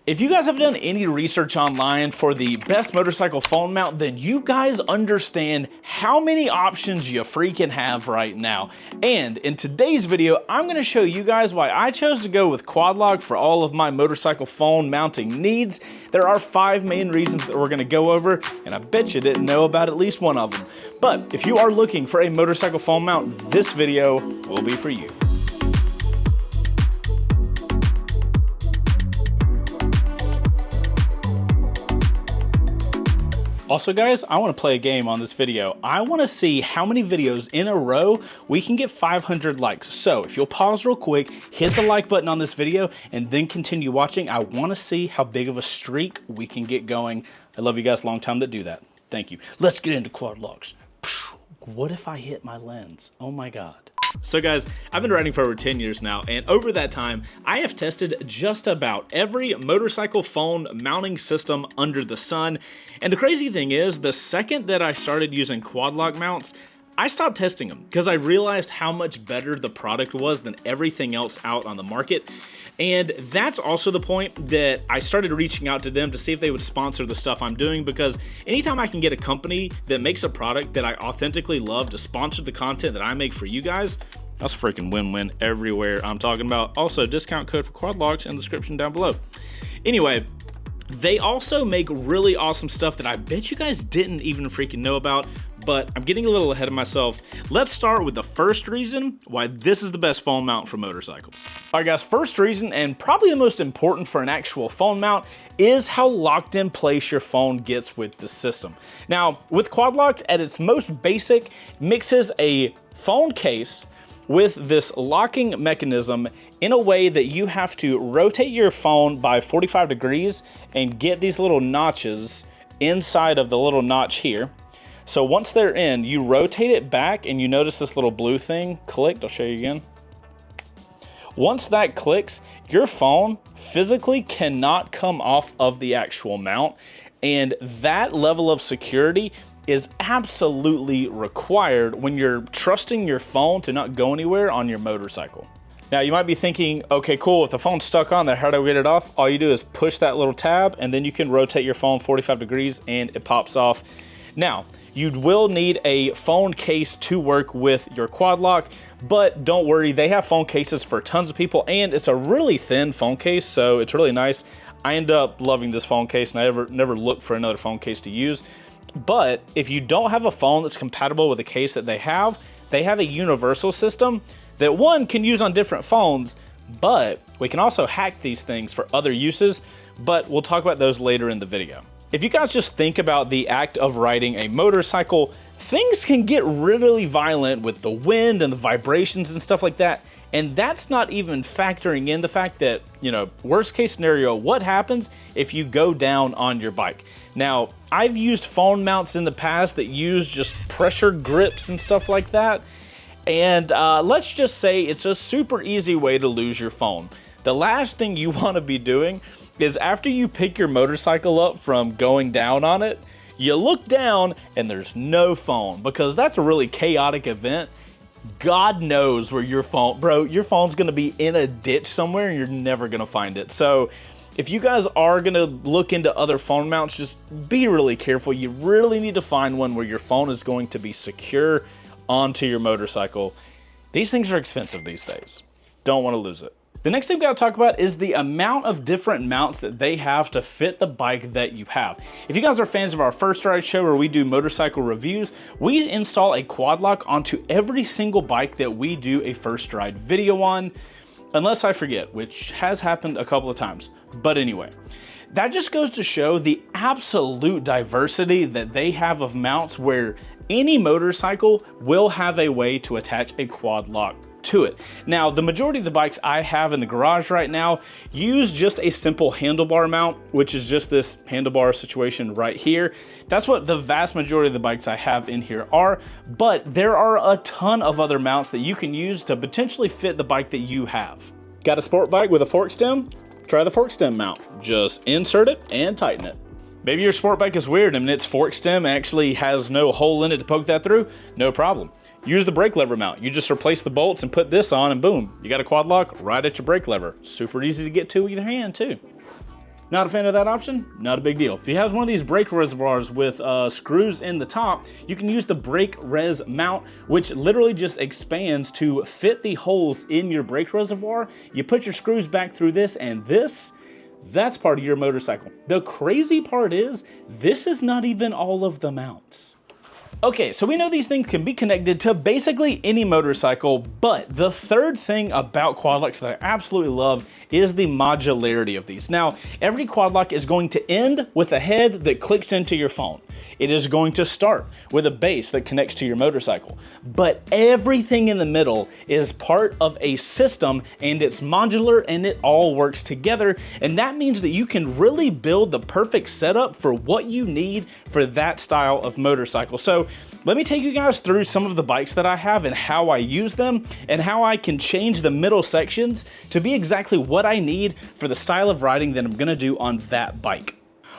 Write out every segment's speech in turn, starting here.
If you guys have done any research online for the best motorcycle phone mount, then you guys understand how many options you freaking have right now. And in today's video, I'm gonna show you guys why I chose to go with Quadlock for all of my motorcycle phone mounting needs. There are 5 main reasons that we're gonna go over, and I bet you didn't know about at least one of them. But if you are looking for a motorcycle phone mount, this video will be for you. Also guys, I want to play a game on this video. I want to see how many videos in a row we can get 500 likes. So if you'll pause real quick, hit the like button on this video, and then continue watching. I want to see how big of a streak we can get going. I love you guys, long time that do that. Thank you. Let's get into Quadlocks. What if I hit my lens? Oh my God. So guys, I've been riding for over 10 years now, and over that time, I have tested just about every motorcycle phone mounting system under the sun. And the crazy thing is, the second that I started using Quadlock mounts, I stopped testing them because I realized how much better the product was than everything else out on the market. And that's also the point that I started reaching out to them to see if they would sponsor the stuff I'm doing, because anytime I can get a company that makes a product that I authentically love to sponsor the content that I make for you guys, that's a freaking win-win everywhere I'm talking about. Also, discount code for Quadlocks in the description down below. Anyway, they also make really awesome stuff that I bet you guys didn't even freaking know about, but I'm getting a little ahead of myself. Let's start with the first reason why this is the best phone mount for motorcycles. All right guys, first reason, and probably the most important for an actual phone mount, is how locked in place your phone gets with the system. Now, with Quadlocks, at its most basic, mixes a phone case with this locking mechanism in a way that you have to rotate your phone by 45 degrees and get these little notches inside of the little notch here. So once they're in, you rotate it back and you notice this little blue thing clicked. I'll show you again. Once that clicks, your phone physically cannot come off of the actual mount, and that level of security is absolutely required when you're trusting your phone to not go anywhere on your motorcycle. Now you might be thinking, okay, cool, if the phone's stuck on there, how do I get it off? All you do is push that little tab, and then you can rotate your phone 45 degrees and it pops off. Now, you will need a phone case to work with your Quadlock, but don't worry, they have phone cases for tons of people, and it's a really thin phone case, so it's really nice. I end up loving this phone case, and I never look for another phone case to use. But if you don't have a phone that's compatible with the case that they have a universal system that one can use on different phones, but we can also hack these things for other uses, but we'll talk about those later in the video. If you guys just think about the act of riding a motorcycle, things can get really violent with the wind and the vibrations and stuff like that. And that's not even factoring in the fact that, you know, worst case scenario, what happens if you go down on your bike? Now, I've used phone mounts in the past that use just pressure grips and stuff like that. And let's just say it's a super easy way to lose your phone. The last thing you want to be doing is after you pick your motorcycle up from going down on it, you look down and there's no phone, because that's a really chaotic event. God knows where your phone, bro, your phone's gonna be in a ditch somewhere and you're never gonna find it. So if you guys are gonna look into other phone mounts, just be really careful. You really need to find one where your phone is going to be secure onto your motorcycle. These things are expensive these days. Don't wanna lose it. The next thing we gotta talk about is the amount of different mounts that they have to fit the bike that you have. If you guys are fans of our First Ride show where we do motorcycle reviews, we install a Quadlock onto every single bike that we do a First Ride video on, unless I forget, which has happened a couple of times. But anyway, that just goes to show the absolute diversity that they have of mounts, where any motorcycle will have a way to attach a Quadlock to it. Now, the majority of the bikes I have in the garage right now use just a simple handlebar mount, which is just this handlebar situation right here. That's what the vast majority of the bikes I have in here are, but there are a ton of other mounts that you can use to potentially fit the bike that you have. Got a sport bike with a fork stem? Try the fork stem mount. Just insert it and tighten it. Maybe your sport bike is weird and its fork stem actually has no hole in it to poke that through. No problem. Use the brake lever mount. You just replace the bolts and put this on, and boom, you got a Quadlock right at your brake lever. Super easy to get to with your hand too. Not a fan of that option? Not a big deal. If you have one of these brake reservoirs with screws in the top, you can use the brake res mount, which literally just expands to fit the holes in your brake reservoir. You put your screws back through this, and that's part of your motorcycle. The crazy part is, this is not even all of the mounts. Okay, so we know these things can be connected to basically any motorcycle, but the third thing about Quadlocks that I absolutely love is the modularity of these. Now, every Quadlock is going to end with a head that clicks into your phone. It is going to start with a base that connects to your motorcycle, but everything in the middle is part of a system, and it's modular, and it all works together. And that means that you can really build the perfect setup for what you need for that style of motorcycle. So let me take you guys through some of the bikes that I have and how I use them, and how I can change the middle sections to be exactly what I need for the style of riding that I'm gonna do on that bike.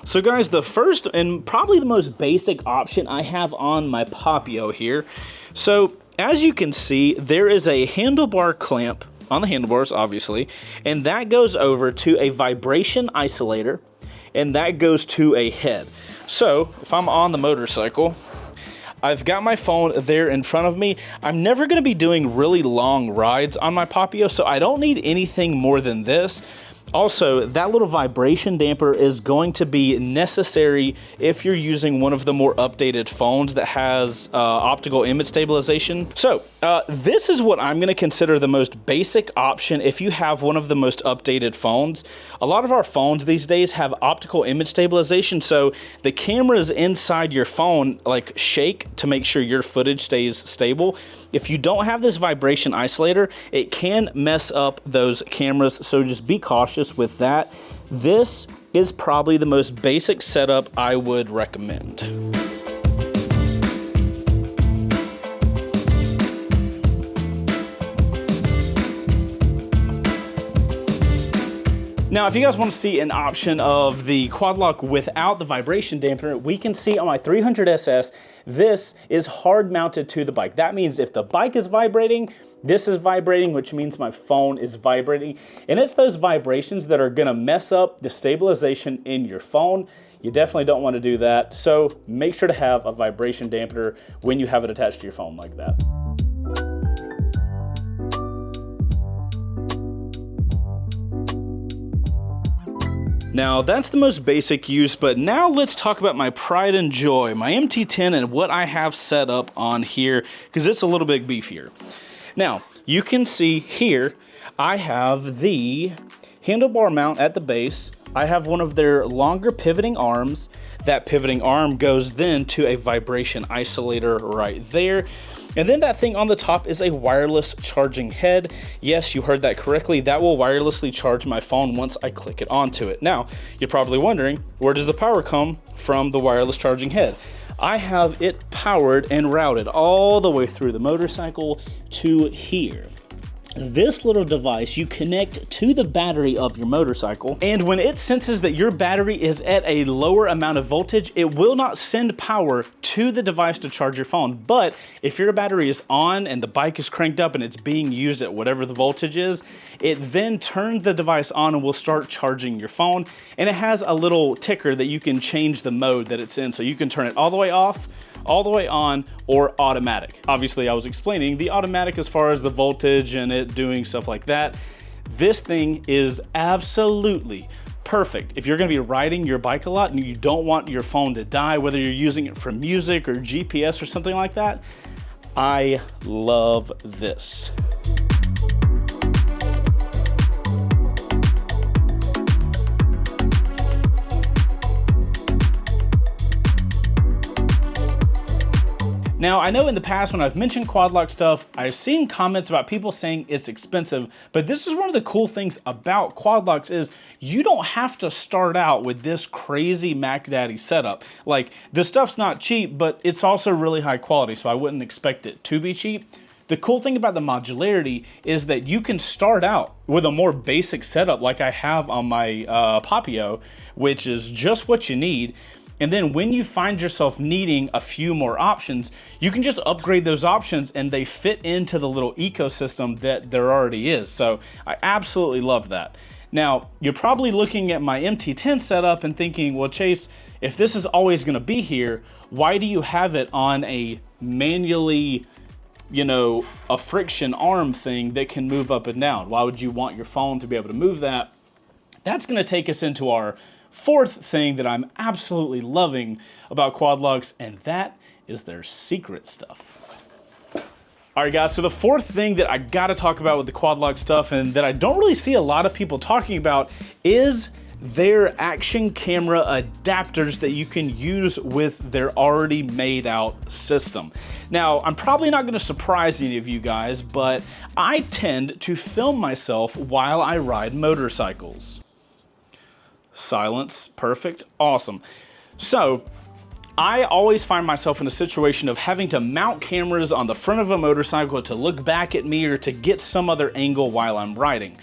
So guys, the first and probably the most basic option I have on my Papio here. So as you can see, there is a handlebar clamp on the handlebars, obviously, and that goes over to a vibration isolator, and that goes to a head. So if I'm on the motorcycle, I've got my phone there in front of me. I'm never gonna be doing really long rides on my Papio, so I don't need anything more than this. Also, that little vibration damper is going to be necessary if you're using one of the more updated phones that has optical image stabilization. So this is what I'm gonna consider the most basic option if you have one of the most updated phones. A lot of our phones these days have optical image stabilization, so the cameras inside your phone like shake to make sure your footage stays stable. If you don't have this vibration isolator, it can mess up those cameras, so just be cautious with that. This is probably the most basic setup I would recommend. Now, if you guys want to see an option of the Quadlock without the vibration dampener, we can see on my 300SS, this is hard mounted to the bike. That means if the bike is vibrating, this is vibrating, which means my phone is vibrating. And it's those vibrations that are gonna mess up the stabilization in your phone. You definitely don't want to do that. So make sure to have a vibration dampener when you have it attached to your phone like that. Now that's the most basic use, but now let's talk about my pride and joy, my MT10 and what I have set up on here, because it's a little bit beefier. Now, you can see here, I have the handlebar mount at the base. I have one of their longer pivoting arms. That pivoting arm goes then to a vibration isolator right there. And then that thing on the top is a wireless charging head. Yes, you heard that correctly. That will wirelessly charge my phone once I click it onto it. Now, you're probably wondering, where does the power come from the wireless charging head? I have it powered and routed all the way through the motorcycle to here. This little device you connect to the battery of your motorcycle, and when it senses that your battery is at a lower amount of voltage, it will not send power to the device to charge your phone. But if your battery is on and the bike is cranked up and it's being used at whatever the voltage is, it then turns the device on and will start charging your phone. And it has a little ticker that you can change the mode that it's in, so you can turn it all the way off, all the way on, or automatic. Obviously, I was explaining the automatic as far as the voltage and it doing stuff like that. This thing is absolutely perfect if you're gonna be riding your bike a lot and you don't want your phone to die, whether you're using it for music or GPS or something like that. I love this. Now, I know in the past when I've mentioned Quadlock stuff, I've seen comments about people saying it's expensive, but this is one of the cool things about Quadlocks is you don't have to start out with this crazy Mac Daddy setup. Like, this stuff's not cheap, but it's also really high quality, so I wouldn't expect it to be cheap. The cool thing about the modularity is that you can start out with a more basic setup like I have on my Papio, which is just what you need. And then when you find yourself needing a few more options, you can just upgrade those options and they fit into the little ecosystem that there already is. So I absolutely love that. Now, you're probably looking at my MT10 setup and thinking, well, Chase, if this is always gonna be here, why do you have it on a manually, you know, a friction arm thing that can move up and down? Why would you want your phone to be able to move that? That's gonna take us into our fourth thing that I'm absolutely loving about Quadlocks, and that is their secret stuff. All right, guys, so the fourth thing that I gotta talk about with the Quadlock stuff, and that I don't really see a lot of people talking about, is their action camera adapters that you can use with their already made out system. Now, I'm probably not gonna surprise any of you guys, but I tend to film myself while I ride motorcycles. Silence, perfect, awesome. So, I always find myself in a situation of having to mount cameras on the front of a motorcycle to look back at me or to get some other angle while I'm riding.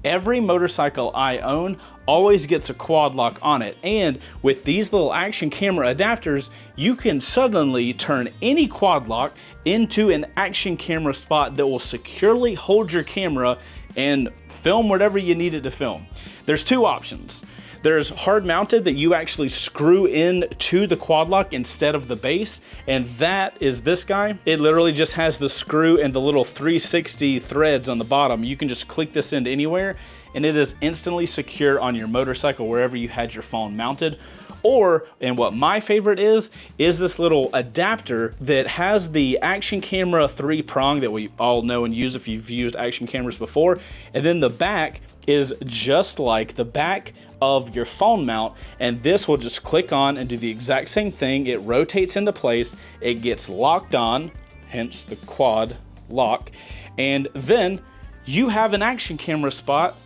Every motorcycle I own always gets a quad lock on it, and with these little action camera adapters, you can suddenly turn any quad lock into an action camera spot that will securely hold your camera and film whatever you need it to film. There's two options. There's hard mounted that you actually screw in to the quad lock instead of the base, and that is this guy. It literally just has the screw and the little 360 threads on the bottom. You can just click this into anywhere, and it is instantly secure on your motorcycle wherever you had your phone mounted. Or, and what my favorite is this little adapter that has the action camera 3-prong that we all know and use if you've used action cameras before. And then the back is just like the back of your phone mount, and this will just click on and do the exact same thing. It rotates into place, it gets locked on, hence the quad lock, and then you have an action camera spot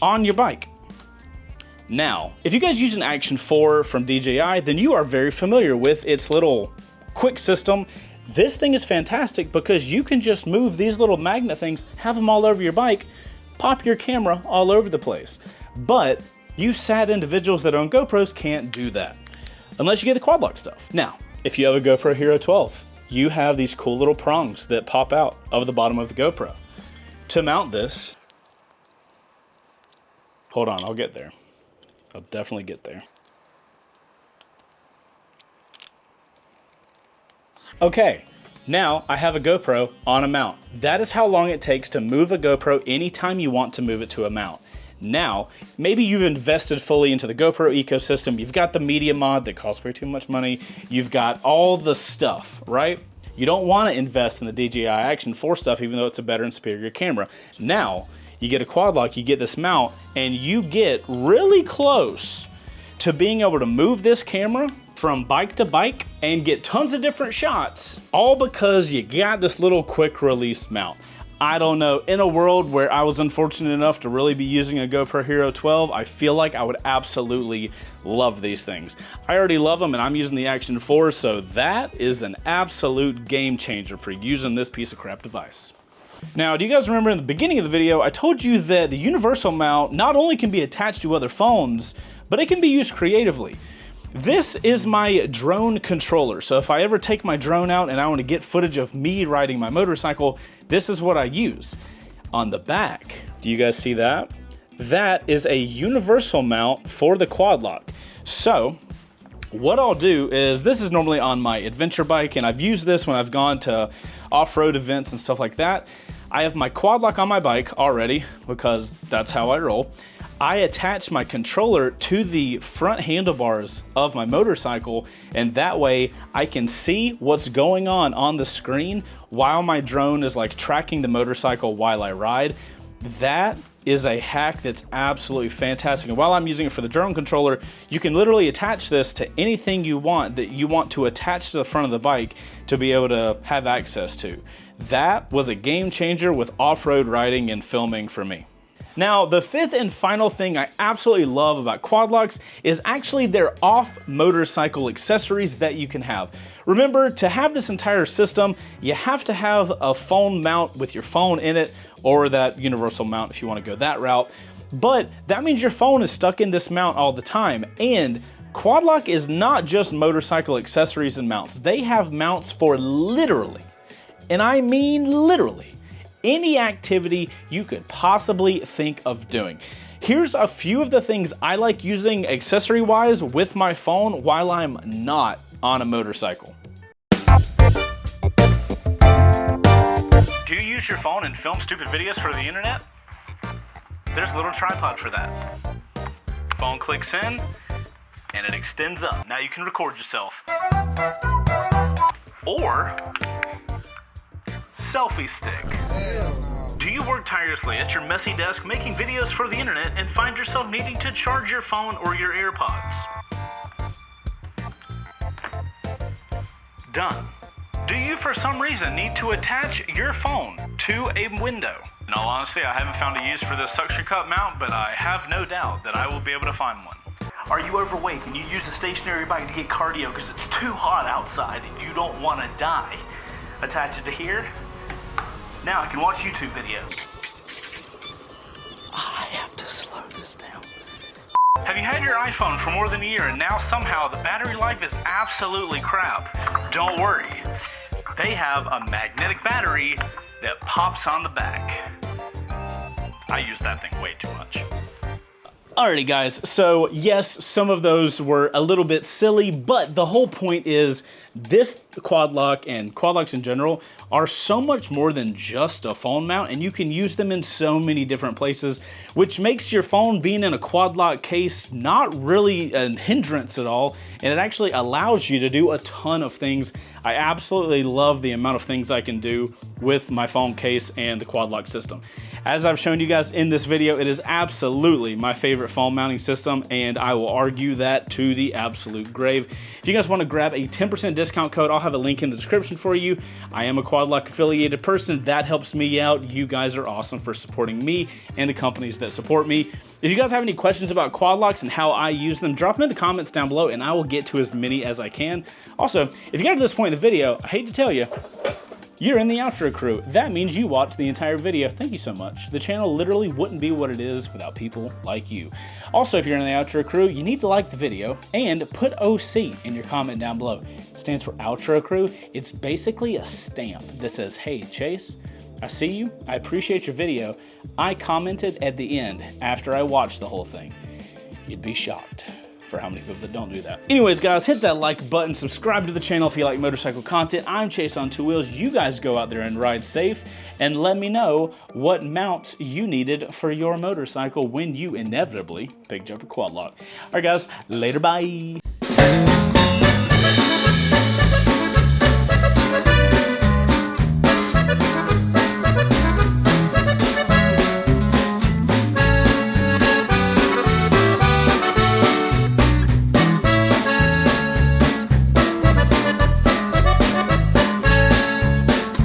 on your bike. Now, if you guys use an Action 4 from DJI, then you are very familiar with its little quick system. This thing is fantastic because you can just move these little magnet things, have them all over your bike, pop your camera all over the place. But you sad individuals that own GoPros can't do that unless you get the Quadlock stuff. Now, if you have a GoPro Hero 12, you have these cool little prongs that pop out of the bottom of the GoPro. To mount this, hold on, I'll get there. I'll definitely get there. Okay, now I have a GoPro on a mount. That is how long it takes to move a GoPro anytime you want to move it to a mount. Now, maybe you've invested fully into the GoPro ecosystem. You've got the media mod that costs way too much money. You've got all the stuff, right? You don't want to invest in the DJI Action 4 stuff, even though it's a better and superior camera. Now, you get a quad lock, you get this mount, and you get really close to being able to move this camera from bike to bike and get tons of different shots, all because you got this little quick release mount. I don't know, in a world where I was unfortunate enough to really be using a GoPro Hero 12, I feel like I would absolutely love these things. I already love them and I'm using the Action 4, so that is an absolute game changer for using this piece of crap device. Now, do you guys remember in the beginning of the video, I told you that the universal mount not only can be attached to other phones, but it can be used creatively. This is my drone controller. So if I ever take my drone out and I want to get footage of me riding my motorcycle, this is what I use. On the back, do you guys see that? That is a universal mount for the quad lock. So what I'll do is, this is normally on my adventure bike, and I've used this when I've gone to off-road events and stuff like that. I have my quad lock on my bike already because that's how I roll. I attach my controller to the front handlebars of my motorcycle, and that way I can see what's going on the screen while my drone is like tracking the motorcycle while I ride. That is a hack that's absolutely fantastic. And while I'm using it for the drone controller, you can literally attach this to anything you want that you want to attach to the front of the bike to be able to have access to. That was a game changer with off-road riding and filming for me. Now, the fifth and final thing I absolutely love about Quadlocks is actually their off-motorcycle accessories that you can have. Remember, to have this entire system, you have to have a phone mount with your phone in it, or that universal mount if you want to go that route. But that means your phone is stuck in this mount all the time, and Quadlock is not just motorcycle accessories and mounts. They have mounts for literally, and I mean literally, any activity you could possibly think of doing. Here's a few of the things I like using accessory-wise with my phone while I'm not on a motorcycle. Do you use your phone and film stupid videos for the internet? There's a little tripod for that. Phone clicks in, and it extends up. Now you can record yourself. Or, selfie stick. Do you work tirelessly at your messy desk making videos for the internet and find yourself needing to charge your phone or your AirPods? Done. Do you, for some reason, need to attach your phone to a window? In all honesty, I haven't found a use for this suction cup mount, but I have no doubt that I will be able to find one. Are you overweight and you use a stationary bike to get cardio because it's too hot outside and you don't want to die? Attach it to here. Now I can watch YouTube videos. I have to slow this down. Have you had your iPhone for more than a year and now somehow the battery life is absolutely crap? Don't worry. They have a magnetic battery that pops on the back. I use that thing way too much. Alrighty guys, so yes, some of those were a little bit silly, but the whole point is this Quadlock and Quadlocks in general are so much more than just a phone mount, and you can use them in so many different places, which makes your phone being in a Quadlock case not really a hindrance at all, and it actually allows you to do a ton of things. I absolutely love the amount of things I can do with my phone case and the Quadlock system. As I've shown you guys in this video, it is absolutely my favorite phone mounting system, and I will argue that to the absolute grave. If you guys want to grab a 10% discount code, I'll have a link in the description for you. I am a Quadlock affiliated person. That helps me out. You guys are awesome for supporting me and the companies that support me. If you guys have any questions about Quadlocks and how I use them, drop them in the comments down below and I will get to as many as I can. Also, if you got to this point in the video, I hate to tell you, you're in the outro crew. That means you watched the entire video. Thank you so much. The channel literally wouldn't be what it is without people like you. Also, if you're in the outro crew, you need to like the video and put OC in your comment down below. It stands for outro crew. It's basically a stamp that says, hey, Chase, I see you. I appreciate your video. I commented at the end after I watched the whole thing. You'd be shocked for how many people that don't do that. Anyways, guys, hit that like button, subscribe to the channel if you like motorcycle content. I'm Chaseontwowheels. You guys go out there and ride safe, and let me know what mounts you needed for your motorcycle when you inevitably picked up a Quadlock. All right, guys, later, bye.